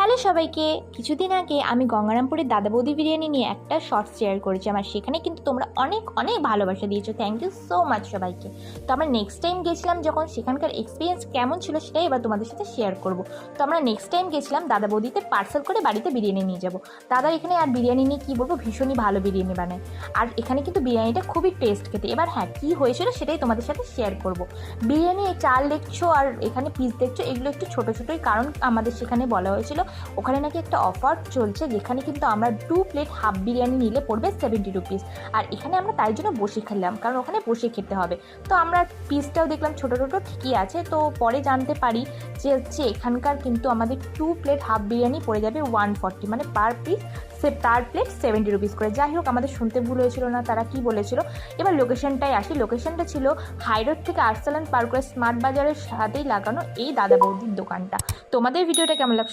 Hello সবাইকে। কিছুদিন আগে আমি গঙ্গারামপুরের দাদা বৌদি বিরিয়ানি নিয়ে একটা শর্টস শেয়ার করেছি। আমার সেখানে কিন্তু তোমরা অনেক অনেক ভালোবাসা দিয়েছো, থ্যাংক ইউ সো মাচ সবাইকে। তো আমরা নেক্সট টাইম গেছিলাম যখন, সেখানকার এক্সপিরিয়েন্স কেমন ছিল সেটাই এবার তোমাদের সাথে শেয়ার করব। তো আমরা নেক্সট টাইম গেছিলাম দাদা বৌদিতে পার্সেল করে বাড়িতে বিরিয়ানি নিয়ে যাব। দাদার এখানে আর বিরিয়ানি নিয়ে কী বলবো, ভীষণই ভালো বিরিয়ানি বানায়। আর এখানে কিন্তু বিরিয়ানিটা খুবই টেস্ট খেতে। এবার হ্যাঁ, কী হয়েছিল সেটাই তোমাদের সাথে শেয়ার করব। বিরিয়ানি চাল দেখছো আর এখানে পিস দেখছো, এগুলো একটু ছোটো ছোটোই, কারণ আমাদের সেখানে বলা হয়েছিল ওখানে নাকি একটা অফার চলছে, যেখানে কিন্তু আমরা 2 প্লেট হাফ বিরিয়ানি নিলে পড়বে 70 রুপিস। আর এখানে আমরা তাই জন্য বসে খেলাম, কারণ ওখানে বসে খেতে হবে। তো আমরা পিসটাও দেখলাম ছোটো ছোটো ঠিকই আছে। তো পরে জানতে পারি যে হচ্ছে এখানকার কিন্তু আমাদের 2 প্লেট হাফ বিরিয়ানি পড়ে যাবে 140, মানে পার প্লেট 70 রুপিস করে। যাই হোক, আমাদের শুনতে ভুল হয়েছিল না, তারা কি বলেছিল। এবার লোকেশনটাই আসি। লোকেশনটা ছিল হাইরোড থেকে আর্সালান পার করে স্মার্ট বাজারের সাথেই লাগানো এই দাদা বৌদির দোকানটা। তোমাদের ভিডিওটা কেমন লাগছে